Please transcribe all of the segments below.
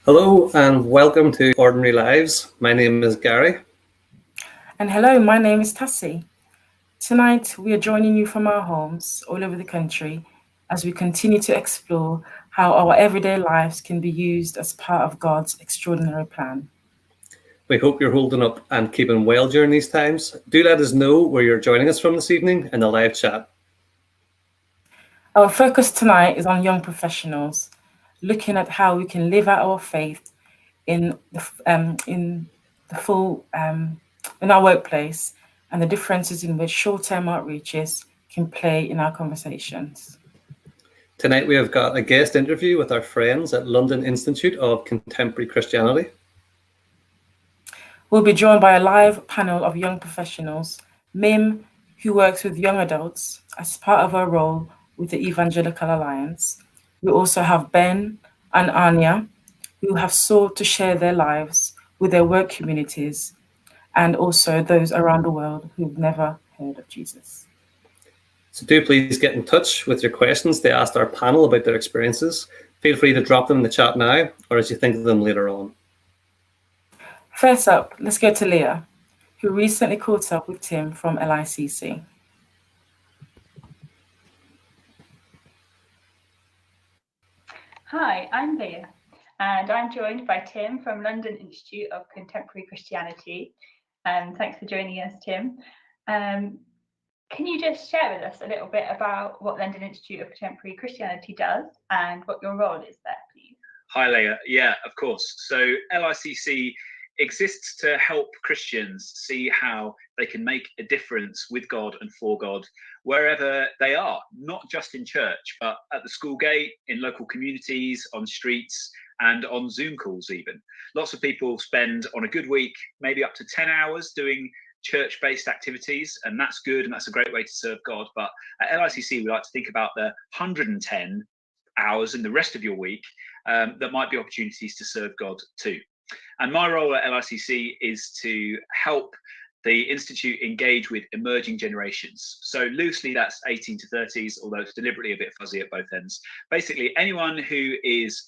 Hello and welcome to Ordinary Lives. My name is Gary. And hello, my name is Tassie. Tonight, we are joining you from our homes all over the country as we continue to explore how our everyday lives can be used as part of God's extraordinary plan. We hope you're holding up and keeping well during these times. Do let us know where you're joining us from this evening in the live chat. Our focus tonight is on young professionals, looking at how we can live out our faith in our workplace and the differences in which short-term outreaches can play in our conversations. Tonight we have got a guest interview with our friends at London Institute of Contemporary Christianity. We'll be joined by a live panel of young professionals, Mim, who works with young adults as part of her role with the Evangelical Alliance. We also have Ben and Anya, who have sought to share their lives with their work communities and also those around the world who've never heard of Jesus. So do please get in touch with your questions to ask our panel about their experiences. Feel free to drop them in the chat now or as you think of them later on. First up, let's go to Leah, who recently caught up with Tim from LICC. Hi, I'm Leah, and I'm joined by Tim from London Institute of Contemporary Christianity. Thanks for joining us, Tim. Can you just share with us a little bit about what London Institute of Contemporary Christianity does and what your role is there, please? Hi, Leah. Yeah, of course. So LICC exists to help Christians see how they can make a difference with God and for God wherever they are, not just in church, but at the school gate, in local communities, on streets, and on Zoom calls even. Lots of people spend on a good week, maybe up to 10 hours doing church-based activities, and that's good, and that's a great way to serve God. But at LICC, we like to think about the 110 hours in the rest of your week that might be opportunities to serve God too. And my role at LICC is to help the Institute engage with emerging generations. So loosely, that's 18 to 30s, although it's deliberately a bit fuzzy at both ends. Basically, anyone who is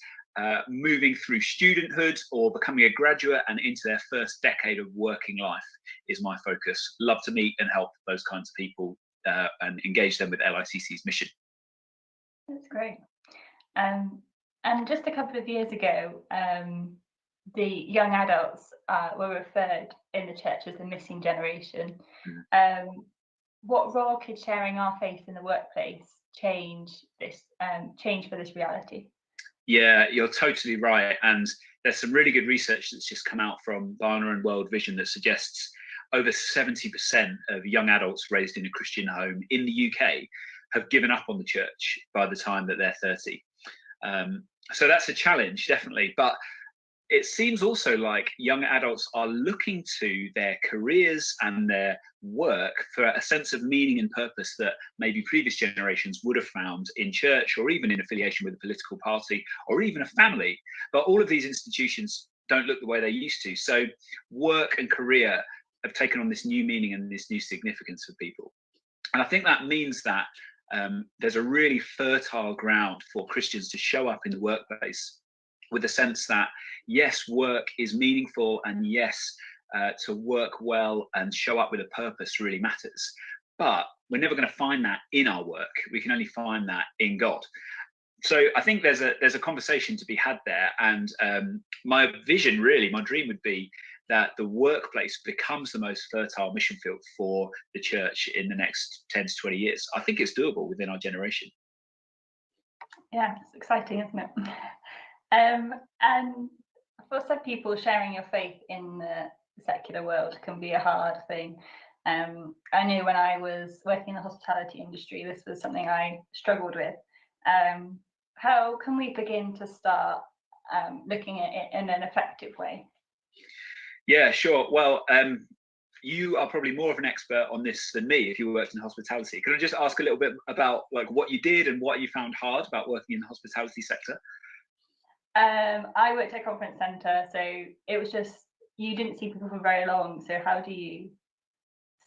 moving through studenthood or becoming a graduate and into their first decade of working life is my focus. Love to meet and help those kinds of people and engage them with LICC's mission. That's great. And just a couple of years ago, the young adults were referred in the church as the missing generation. What role could sharing our faith in the workplace change for this reality? Yeah, you're totally right. And there's some really good research that's just come out from Barna and World Vision that suggests over 70% of young adults raised in a Christian home in the UK have given up on the church by the time that they're 30. So that's a challenge, definitely. But it seems also like young adults are looking to their careers and their work for a sense of meaning and purpose that maybe previous generations would have found in church or even in affiliation with a political party or even a family. But all of these institutions don't look the way they used to. So work and career have taken on this new meaning and this new significance for people. And I think that means that there's a really fertile ground for Christians to show up in the workplace with a sense that, yes, work is meaningful, and yes, to work well and show up with a purpose really matters. But we're never going to find that in our work. We can only find that in God. So I think there's a conversation to be had there. And my vision, really, my dream would be that the workplace becomes the most fertile mission field for the church in the next 10 to 20 years. I think it's doable within our generation. Yeah, it's exciting, isn't it? And for some people, sharing your faith in the secular world can be a hard thing. I knew when I was working in the hospitality industry, this was something I struggled with. How can we begin to start looking at it in an effective way? Yeah, sure. Well, you are probably more of an expert on this than me if you worked in hospitality. Can I just ask a little bit about like what you did and what you found hard about working in the hospitality sector? I worked at a conference centre, so it was just, you didn't see people for very long. So how do you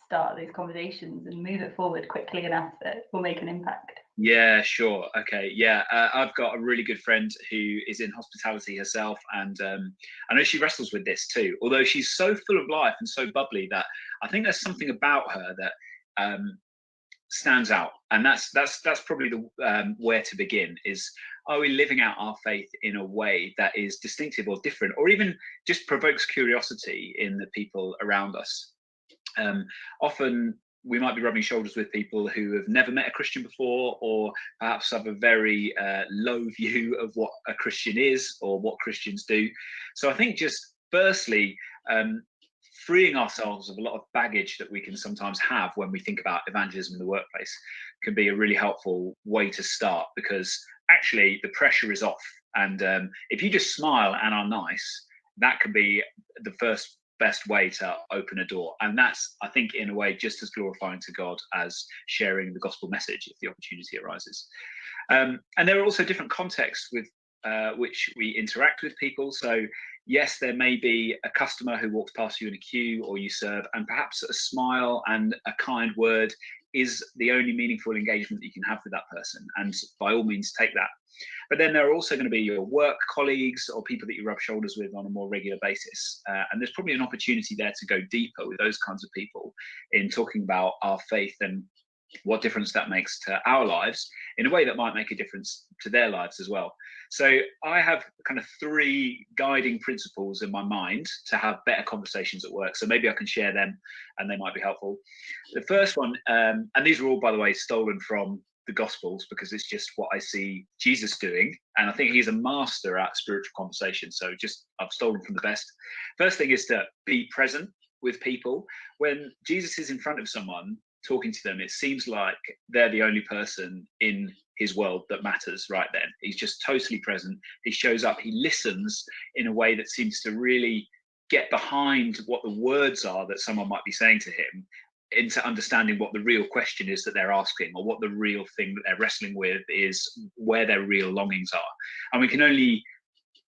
start these conversations and move it forward quickly enough that will make an impact? Yeah, sure. Okay. Yeah. I've got a really good friend who is in hospitality herself. And I know she wrestles with this too, although she's so full of life and so bubbly that I think there's something about her that stands out. And that's probably the where to begin is, are we living out our faith in a way that is distinctive or different, or even just provokes curiosity in the people around us? Often we might be rubbing shoulders with people who have never met a Christian before, or perhaps have a very low view of what a Christian is or what Christians do. So I think just firstly, freeing ourselves of a lot of baggage that we can sometimes have when we think about evangelism in the workplace can be a really helpful way to start, because actually the pressure is off. And if you just smile and are nice, that can be the first best way to open a door. And that's, I think, in a way, just as glorifying to God as sharing the gospel message if the opportunity arises. And there are also different contexts with which we interact with people. So yes, there may be a customer who walks past you in a queue or you serve, and perhaps a smile and a kind word is the only meaningful engagement that you can have with that person. And by all means, take that. But then there are also going to be your work colleagues or people that you rub shoulders with on a more regular basis. And there's probably an opportunity there to go deeper with those kinds of people in talking about our faith and what difference that makes to our lives in a way that might make a difference to their lives as well. So I have kind of 3 guiding principles in my mind to have better conversations at work. So maybe I can share them and they might be helpful. The first one, and these are all, by the way, stolen from the Gospels, because it's just what I see Jesus doing. And I think he's a master at spiritual conversation. So just, I've stolen from the best. First thing is to be present with people. When Jesus is in front of someone, talking to them, it seems like they're the only person in his world that matters right then. He's just totally present. He shows up, he listens in a way that seems to really get behind what the words are that someone might be saying to him, into understanding what the real question is that they're asking, or what the real thing that they're wrestling with is, where their real longings are. And we can only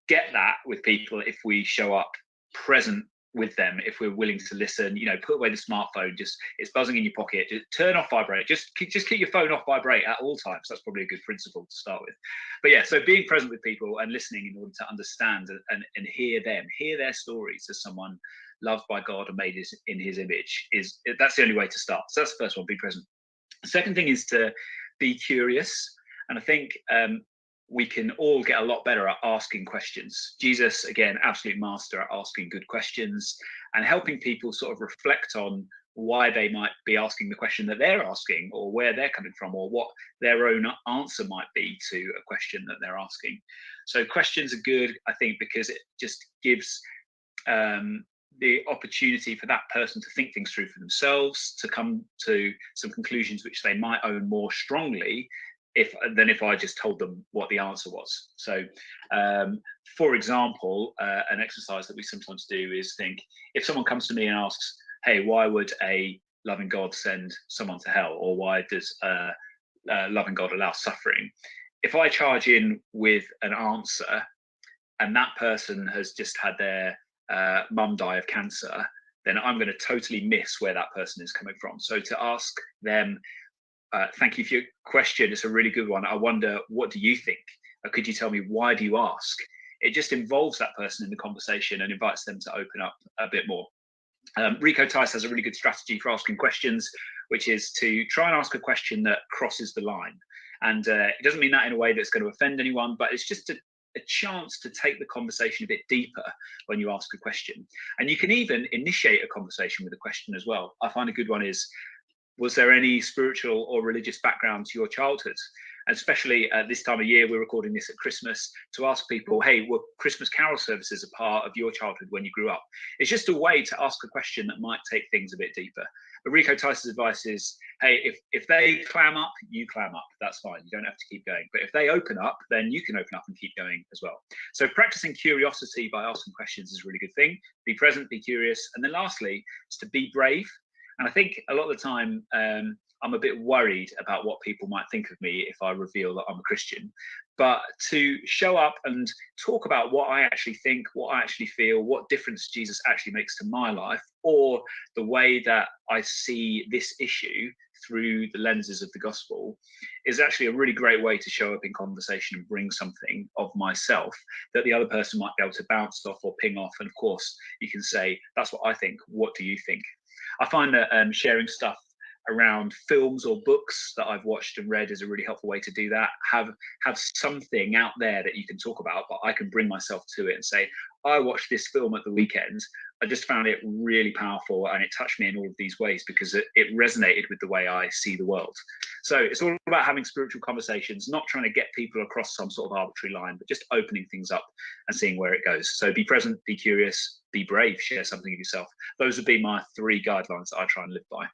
get that with people if we show up present with them, if we're willing to listen. You know, put away the smartphone, just, it's buzzing in your pocket, just turn off vibrate, just keep your phone off vibrate at all times. That's probably a good principle to start with. But yeah, so being present with people and listening in order to understand and hear them, hear their stories as someone loved by God and made in his image, that's the only way to start. So that's the first one, be present. The second thing is to be curious. And I think we can all get a lot better at asking questions. Jesus, again, absolute master at asking good questions and helping people sort of reflect on why they might be asking the question that they're asking, or where they're coming from, or what their own answer might be to a question that they're asking. So questions are good, I think, because it just gives the opportunity for that person to think things through for themselves, to come to some conclusions which they might own more strongly than if I just told them what the answer was. So, for example, an exercise that we sometimes do is think, if someone comes to me and asks, hey, why would a loving God send someone to hell? Or why does loving God allow suffering? If I charge in with an answer and that person has just had their mum die of cancer, then I'm going to totally miss where that person is coming from. So to ask them, thank you for your question, it's a really good one. I wonder, what do you think? Or could you tell me, why do you ask? It just involves that person in the conversation and invites them to open up a bit more. Rico Tice has a really good strategy for asking questions, which is to try and ask a question that crosses the line. And it doesn't mean that in a way that's going to offend anyone, but it's just a chance to take the conversation a bit deeper when you ask a question. And you can even initiate a conversation with a question as well. I find a good one is, was there any spiritual or religious background to your childhood? And especially at this time of year, we're recording this at Christmas, to ask people, hey, were Christmas carol services a part of your childhood when you grew up? It's just a way to ask a question that might take things a bit deeper. But Rico Tice's advice is, hey, if they clam up, you clam up. That's fine. You don't have to keep going. But if they open up, then you can open up and keep going as well. So practicing curiosity by asking questions is a really good thing. Be present, be curious. And then lastly, is to be brave. And I think a lot of the time, I'm a bit worried about what people might think of me if I reveal that I'm a Christian. But to show up and talk about what I actually think, what I actually feel, what difference Jesus actually makes to my life, or the way that I see this issue through the lenses of the gospel is actually a really great way to show up in conversation and bring something of myself that the other person might be able to bounce off or ping off. And of course, you can say, that's what I think. What do you think? I find that sharing stuff around films or books that I've watched and read is a really helpful way to do that. Have something out there that you can talk about, but I can bring myself to it and say, I watched this film at the weekend. I just found it really powerful and it touched me in all of these ways because it resonated with the way I see the world. So it's all about having spiritual conversations, not trying to get people across some sort of arbitrary line, but just opening things up and seeing where it goes. So be present, be curious, be brave, share something of yourself. Those would be my 3 guidelines that I try and live by.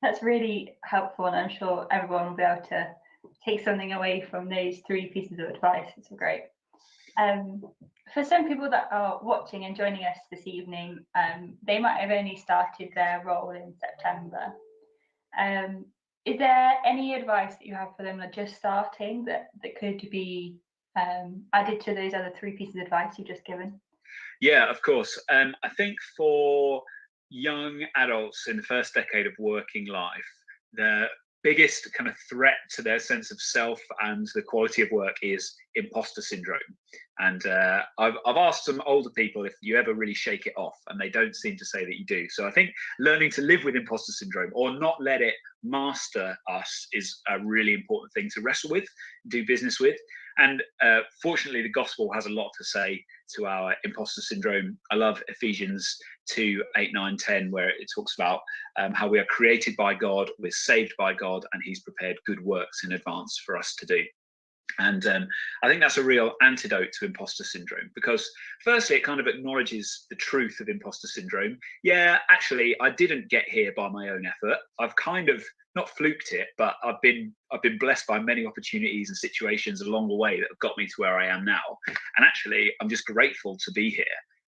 That's really helpful, and I'm sure everyone will be able to take something away from those 3 pieces of advice. It's great. For some people that are watching and joining us this evening, they might have only started their role in September. Is there any advice that you have for them that are just starting that could be added to those other 3 pieces of advice you've just given? Yeah, of course. I think for young adults in the first decade of working life, the biggest kind of threat to their sense of self and the quality of work is imposter syndrome. And I've asked some older people if you ever really shake it off, and they don't seem to say that you do. So I think learning to live with imposter syndrome or not let it master us is a really important thing to wrestle with, do business with. And fortunately, the gospel has a lot to say to our imposter syndrome. I love Ephesians 2, 8, 9, 10, where it talks about how we are created by God, we're saved by God, and he's prepared good works in advance for us to do. And I think that's a real antidote to imposter syndrome, because firstly, it kind of acknowledges the truth of imposter syndrome. Yeah, actually, I didn't get here by my own effort. I've kind of not fluked it, but I've been blessed by many opportunities and situations along the way that have got me to where I am now. And actually, I'm just grateful to be here.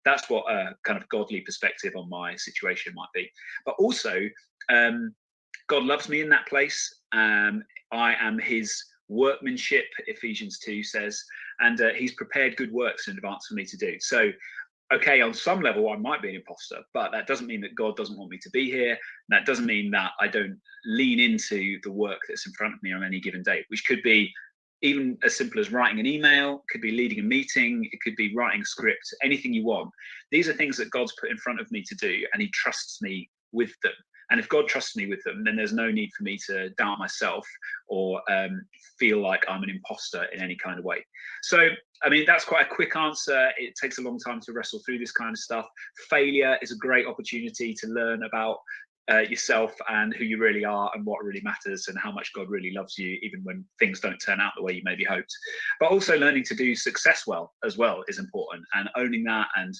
That's what a kind of godly perspective on my situation might be. But also, God loves me in that place. I am his workmanship, Ephesians 2 says, and he's prepared good works in advance for me to do. So, okay, on some level, I might be an imposter, but that doesn't mean that God doesn't want me to be here. That doesn't mean that I don't lean into the work that's in front of me on any given day, which could be even as simple as writing an email, could be leading a meeting, it could be writing a script, anything you want. These are things that God's put in front of me to do, and he trusts me with them. And if God trusts me with them, then there's no need for me to doubt myself or feel like I'm an imposter in any kind of way. So, I mean, that's quite a quick answer. It takes a long time to wrestle through this kind of stuff. Failure is a great opportunity to learn about yourself and who you really are and what really matters and how much God really loves you, even when things don't turn out the way you maybe hoped. But also learning to do success well as well is important, and owning that and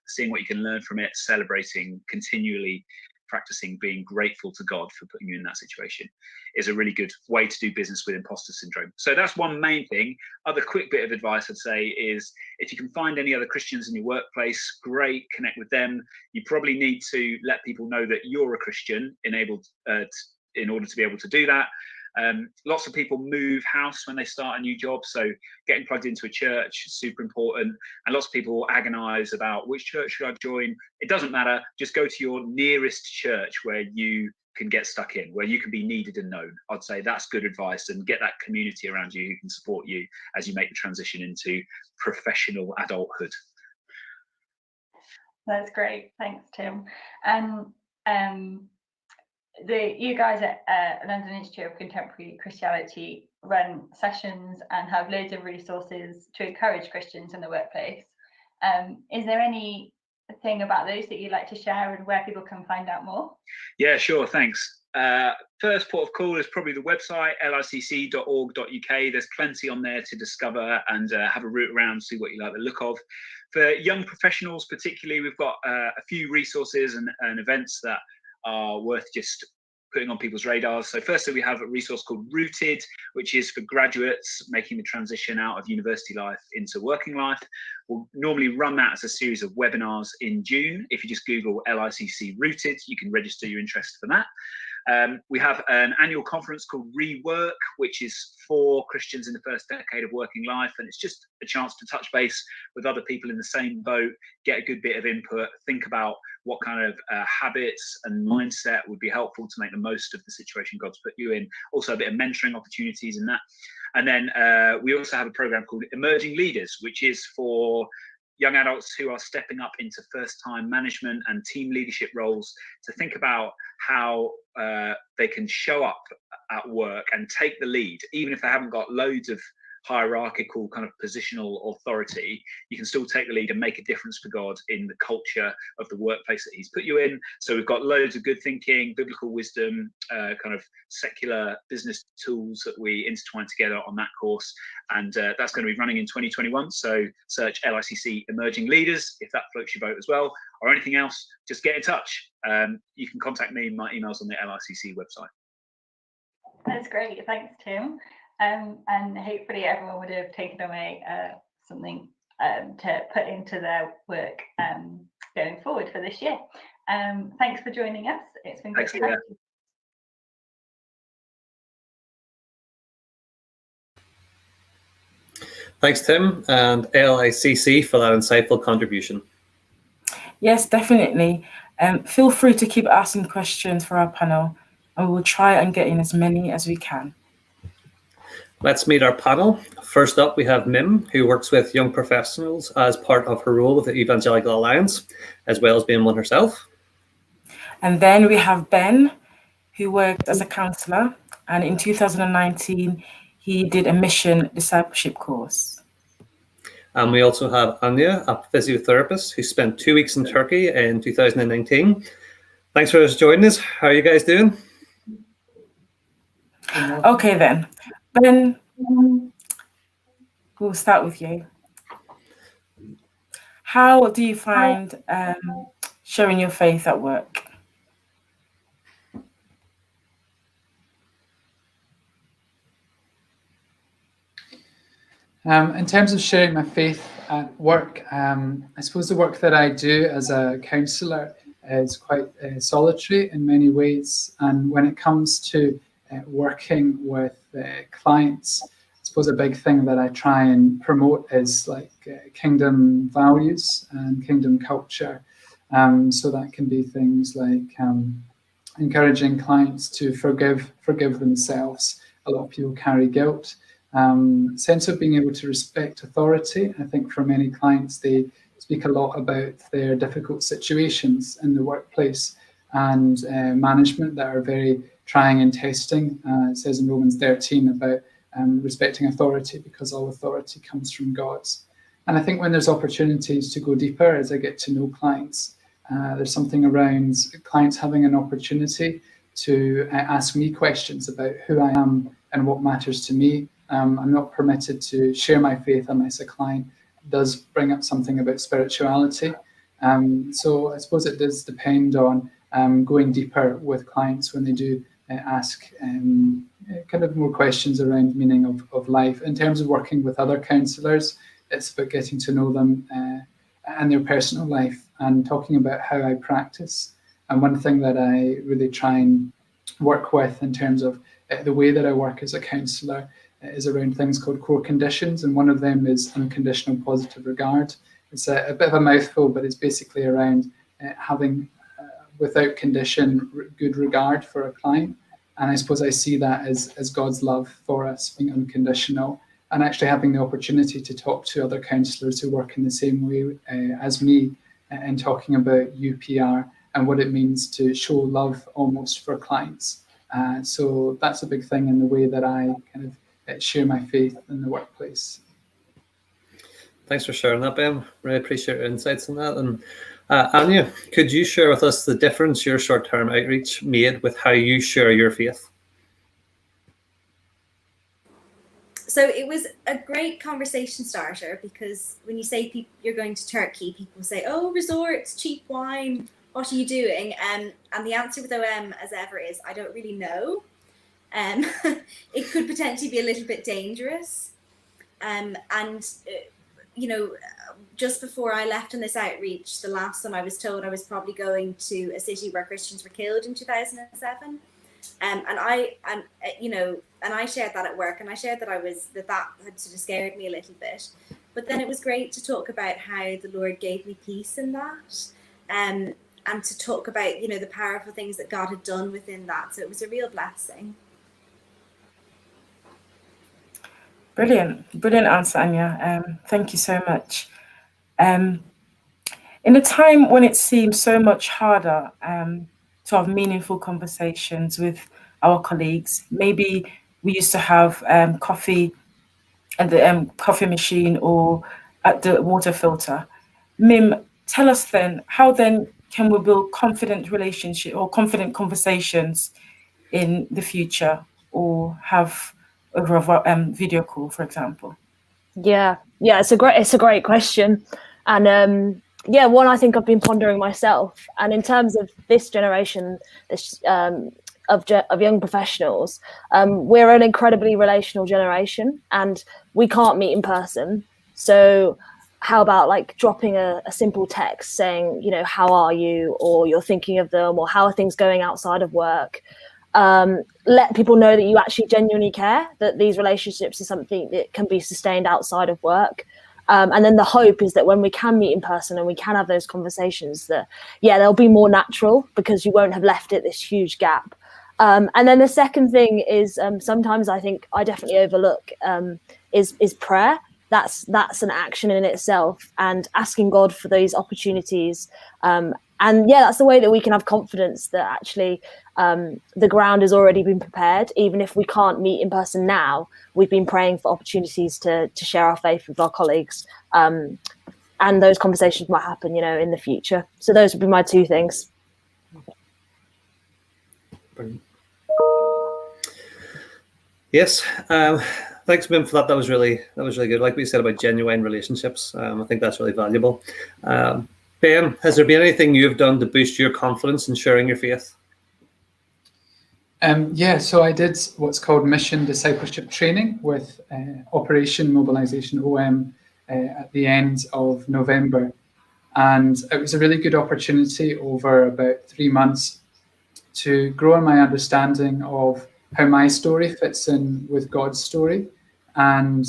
seeing what you can learn from it, celebrating, continually practicing being grateful to God for putting you in that situation is a really good way to do business with imposter syndrome. So that's one main thing. Other quick bit of advice I'd say is if you can find any other Christians in your workplace, great, connect with them. You probably need to let people know that you're a Christian in order to be able to do that. Lots of people move house when they start a new job, so getting plugged into a church is super important. And lots of people agonize about which church should I join. It doesn't matter. Just go to your nearest church where you can get stuck in, where you can be needed and known. I'd say that's good advice, and get that community around you who can support you as you make the transition into professional adulthood. That's great. Thanks, Tim. And you guys at London Institute of Contemporary Christianity run sessions and have loads of resources to encourage Christians in the workplace. Is there anything about those that you'd like to share and where people can find out more? Yeah, sure, thanks. First port of call is probably the website, licc.org.uk. There's plenty on there to discover and have a route around, see what you like the look of. For young professionals particularly, we've got a few resources and events that are worth just putting on people's radars. So firstly, we have a resource called Rooted, which is for graduates making the transition out of university life into working life. We'll normally run that as a series of webinars in June. If you just Google LICC Rooted, you can register your interest for that. We have an annual conference called Rework, which is for Christians in the first decade of working life. And it's just a chance to touch base with other people in the same boat, get a good bit of input, think about what kind of habits and mindset would be helpful to make the most of the situation God's put you in. Also a bit of mentoring opportunities in that. And then we also have a program called Emerging Leaders, which is for young adults who are stepping up into first-time management and team leadership roles to think about how they can show up at work and take the lead, even if they haven't got loads of hierarchical kind of positional authority. You can still take the lead and make a difference for God in the culture of the workplace that he's put you in. So we've got loads of good thinking, biblical wisdom, kind of secular business tools that we intertwine together on that course. And that's going to be running in 2021. So search LICC Emerging Leaders if that floats your boat as well, or anything else, just get in touch. You can contact me. My email's on the LICC website. That's great. Thanks, Tim. And hopefully everyone would have taken away something to put into their work going forward for this year. Thanks for joining us. It's been great. Thanks, Tim, and LICC for that insightful contribution. Yes, definitely. Feel free to keep asking questions for our panel, and we will try and get in as many as we can. Let's meet our panel. First up, we have Mim, who works with young professionals as part of her role with the Evangelical Alliance, as well as being one herself. And then we have Ben, who worked as a counsellor, and in 2019, he did a mission discipleship course. And we also have Anya, a physiotherapist, who spent 2 weeks in Turkey in 2019. Thanks for joining us. How are you guys doing? Okay then. Ben, we'll start with you. How do you find sharing your faith at work? In terms of sharing my faith at work, I suppose the work that I do as a counsellor is quite solitary in many ways. And when it comes to working with clients, I suppose a big thing that I try and promote is like kingdom values and kingdom culture. So that can be things like encouraging clients to forgive themselves. A lot of people carry guilt. Sense of being able to respect authority. I think for many clients, they speak a lot about their difficult situations in the workplace and management that are very trying and testing. It says in Romans 13 about respecting authority, because all authority comes from God's. And I think when there's opportunities to go deeper as I get to know clients, there's something around clients having an opportunity to ask me questions about who I am and what matters to me. I'm not permitted to share my faith unless a client does bring up something about spirituality. So I suppose it does depend on going deeper with clients when they do ask kind of more questions around meaning of life. In terms of working with other counsellors, it's about getting to know them and their personal life and talking about how I practice. And one thing that I really try and work with in terms of the way that I work as a counsellor is around things called core conditions, and one of them is unconditional positive regard. It's a bit of a mouthful, but it's basically around having, without condition, good regard for a client. And I suppose I see that as God's love for us being unconditional, and actually having the opportunity to talk to other counsellors who work in the same way as me, and talking about UPR and what it means to show love almost for clients. So that's a big thing in the way that I kind of share my faith in the workplace. Thanks for sharing that, Ben. Really appreciate your insights on that. And Anya, could you share with us the difference your short-term outreach made with how you share your faith? So it was a great conversation starter, because when you say you're going to Turkey, people say, oh, resorts, cheap wine, what are you doing? And the answer with OM, as ever, is I don't really know. It could potentially be a little bit dangerous. You know, just before I left on this outreach, the last time I was told I was probably going to a city where Christians were killed in 2007. And I shared that at work, and I shared that that had sort of scared me a little bit. But then it was great to talk about how the Lord gave me peace in that. And and to talk about, you know, the powerful things that God had done within that. So it was a real blessing. Brilliant answer, Anya. Thank you so much. In a time when it seems so much harder to have meaningful conversations with our colleagues, maybe we used to have coffee at the coffee machine or at the water filter. Mim, tell us then, how then can we build confident relationship or confident conversations in the future, or have over a video call, for example? Yeah, it's a great question, and one I think I've been pondering myself. And in terms of this generation, this of young professionals, we're an incredibly relational generation, and we can't meet in person. So how about like dropping a simple text saying, you know, how are you, or you're thinking of them, or how are things going outside of work? Let people know that you actually genuinely care, that these relationships are something that can be sustained outside of work. And then the hope is that when we can meet in person and we can have those conversations, that, they'll be more natural because you won't have left it this huge gap. And then the second thing is sometimes I think I definitely overlook is prayer. That's an action in itself, and asking God for those opportunities. And that's the way that we can have confidence that actually the ground has already been prepared. Even if we can't meet in person now, we've been praying for opportunities to share our faith with our colleagues. And those conversations might happen, you know, in the future. So those would be my two things. Brilliant. Yes. Thanks, Mim, for that. That was really good. Like we said about genuine relationships, I think that's really valuable. Ben, has there been anything you've done to boost your confidence in sharing your faith? So I did what's called Mission Discipleship Training with Operation Mobilization OM at the end of November. And it was a really good opportunity over about 3 months to grow in my understanding of how my story fits in with God's story, and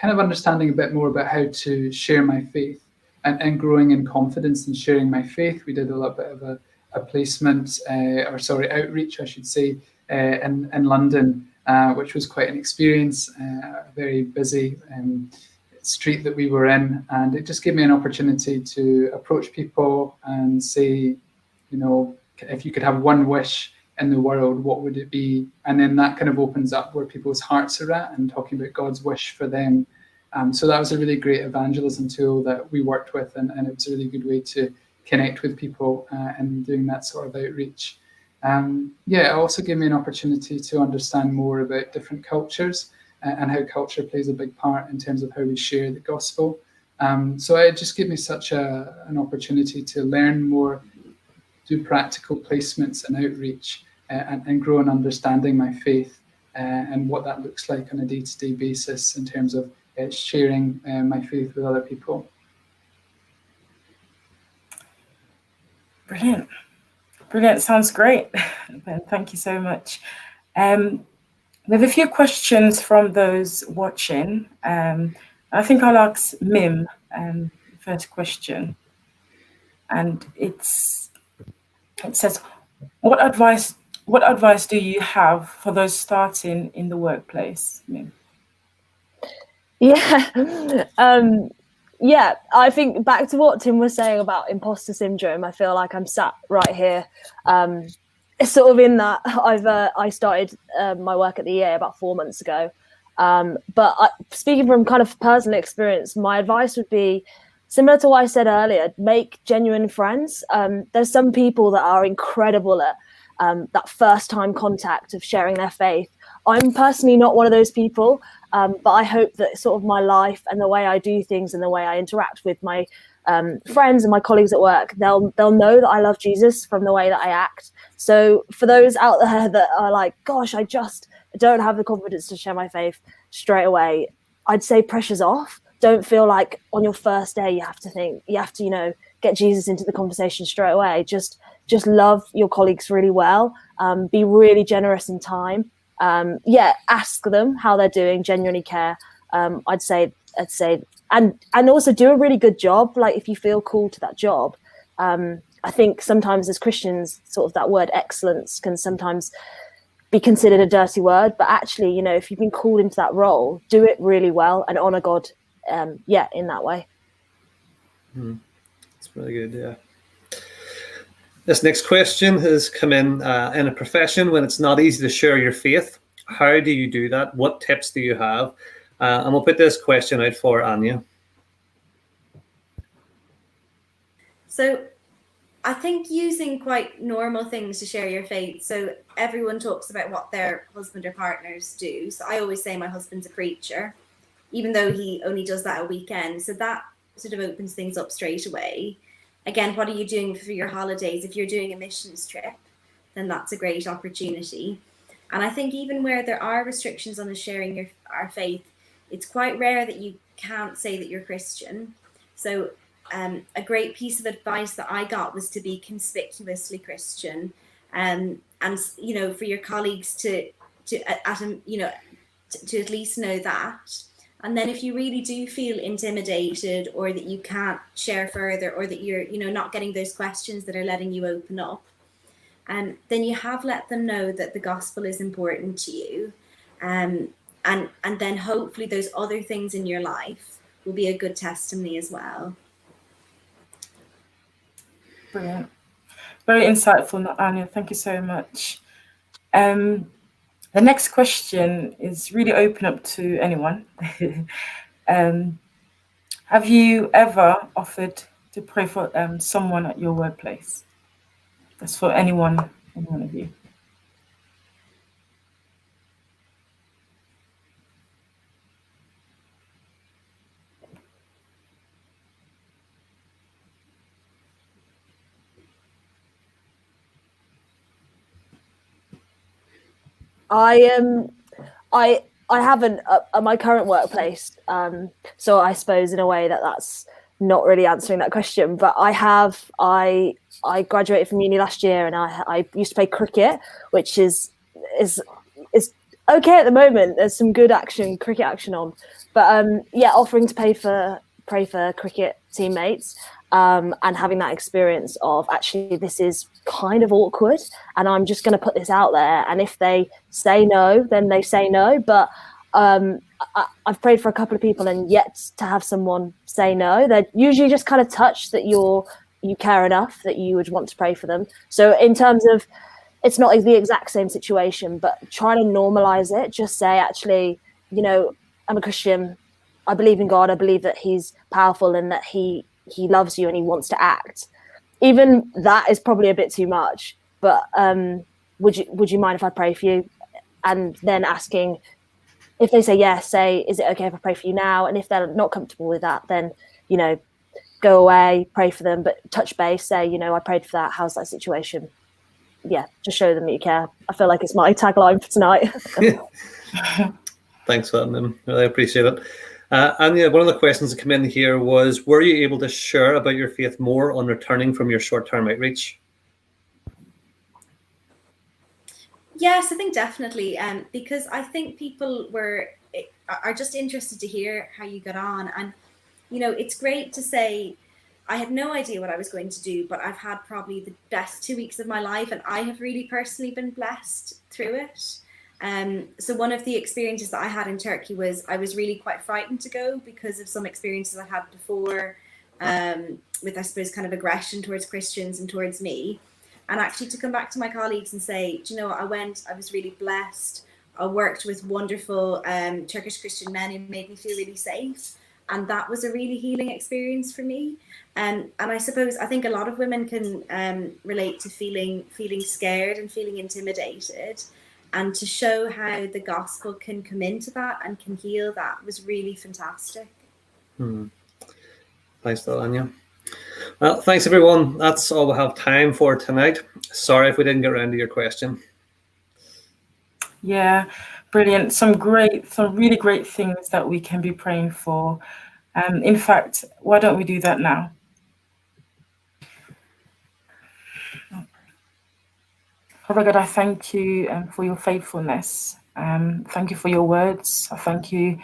kind of understanding a bit more about how to share my faith and growing in confidence in sharing my faith. We did a little bit of a placement, outreach, I should say, in London, which was quite an experience, a very busy street that we were in. And it just gave me an opportunity to approach people and say, you know, if you could have one wish in the world, what would it be? And then that kind of opens up where people's hearts are at and talking about God's wish for them. So that was a really great evangelism tool that we worked with, and it was a really good way to connect with people and doing that sort of outreach. It also gave me an opportunity to understand more about different cultures and how culture plays a big part in terms of how we share the gospel. So it just gave me such an opportunity to learn more, do practical placements and outreach, and grow in understanding my faith and what that looks like on a day-to-day basis in terms of sharing my faith with other people. Brilliant. Sounds great. Ben, thank you so much. We have a few questions from those watching. I think I'll ask Mim first question. And it says, what advice do you have for those starting in the workplace, Mim? I think back to what Tim was saying about imposter syndrome. I feel like I'm sat right here, sort of in that. I started my work at the EA about 4 months ago, but speaking from kind of personal experience, my advice would be similar to what I said earlier: make genuine friends. There's some people that are incredible at that first-time contact of sharing their faith. I'm personally not one of those people. But I hope that sort of my life and the way I do things and the way I interact with my friends and my colleagues at work, they'll know that I love Jesus from the way that I act. So for those out there that are like, gosh, I just don't have the confidence to share my faith straight away, I'd say pressure's off. Don't feel like on your first day you have to, get Jesus into the conversation straight away. Just love your colleagues really well. Be really generous in time. Ask them how they're doing, genuinely care. I'd say, and also do a really good job. Like if you feel called to that job, I think sometimes as Christians, sort of that word excellence can sometimes be considered a dirty word, but actually, you know, if you've been called into that role, do it really well and honor God, in that way. That's really good, yeah. This next question has come in a profession when it's not easy to share your faith. How do you do that? What tips do you have? And we'll put this question out for Anya. So I think using quite normal things to share your faith. So everyone talks about what their husband or partners do. So I always say my husband's a preacher, even though he only does that a weekend. So that sort of opens things up straight away. Again, what are you doing for your holidays? If you're doing a missions trip, then that's a great opportunity. And I think even where there are restrictions on us sharing our faith, it's quite rare that you can't say that you're Christian. So a great piece of advice that I got was to be conspicuously Christian, and you know, for your colleagues to at least know that. And then if you really do feel intimidated, or that you can't share further, or that you're, you know, not getting those questions that are letting you open up, then you have let them know that the gospel is important to you, and then hopefully those other things in your life will be a good testimony as well. Brilliant. Very insightful, Anya. Thank you so much. The next question is really open up to anyone. Have you ever offered to pray for someone at your workplace? That's for any one of you. I haven't at my current workplace, so I suppose in a way that's not really answering that question. But I graduated from uni last year, and I used to play cricket, which is okay at the moment. There's some good cricket action on, but offering to pray for cricket teammates, and having that experience of actually this is kind of awkward, and I'm just going to put this out there, and if they say no, then they say no. But I've prayed for a couple of people and yet to have someone say no. They're usually just kind of touched that you care enough that you would want to pray for them. So in terms of, it's not the exact same situation, but try to normalize it. Just say, actually, you know, I'm a Christian. I believe in God. I believe that He's powerful and that He loves you and He wants to act. Even that is probably a bit too much, but would you mind if I pray for you? And then asking, if they say yes, say, is it okay if I pray for you now? And if they're not comfortable with that, then, you know, go away, pray for them, but touch base, say, you know, I prayed for that. How's that situation? Yeah, just show them that you care. I feel like it's my tagline for tonight. Thanks for that, Mim. Really appreciate it. And yeah, one of the questions that came in here was, were you able to share about your faith more on returning from your short-term outreach? Yes, I think definitely, because I think people are just interested to hear how you got on. And, you know, it's great to say, I had no idea what I was going to do, but I've had probably the best 2 weeks of my life, and I have really personally been blessed through it. So one of the experiences that I had in Turkey was I was really quite frightened to go because of some experiences I had before, with, I suppose, kind of aggression towards Christians and towards me. And actually to come back to my colleagues and say, do you know what, I was really blessed. I worked with wonderful Turkish Christian men who made me feel really safe. And that was a really healing experience for me. And I think a lot of women can relate to feeling scared and feeling intimidated. And to show how the gospel can come into that and can heal that was really fantastic. Thanks for that, Anya. Well, thanks everyone. That's all we have time for tonight. Sorry if we didn't get around to your question. Yeah, brilliant. Some really great things that we can be praying for. In fact, why don't we do that now? Father God, I thank you for your faithfulness. Thank you for your words. I thank you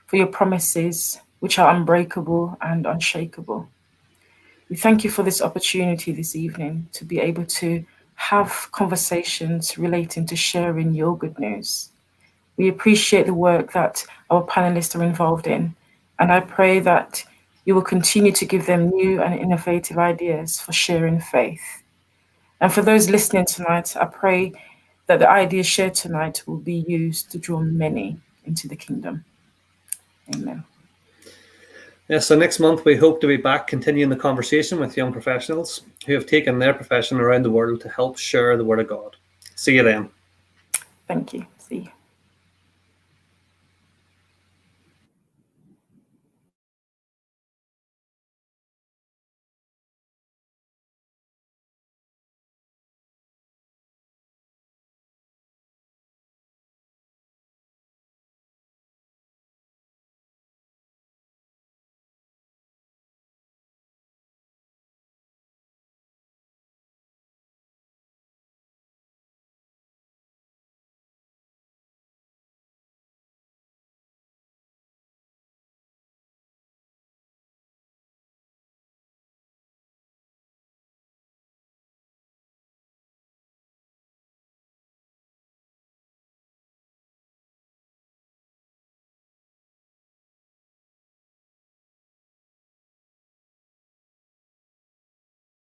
for your promises, which are unbreakable and unshakable. We thank you for this opportunity this evening to be able to have conversations relating to sharing your good news. We appreciate the work that our panelists are involved in, and I pray that you will continue to give them new and innovative ideas for sharing faith. And for those listening tonight, I pray that the ideas shared tonight will be used to draw many into the kingdom. Amen. Yeah, so next month we hope to be back continuing the conversation with young professionals who have taken their profession around the world to help share the word of God. See you then. Thank you. See you.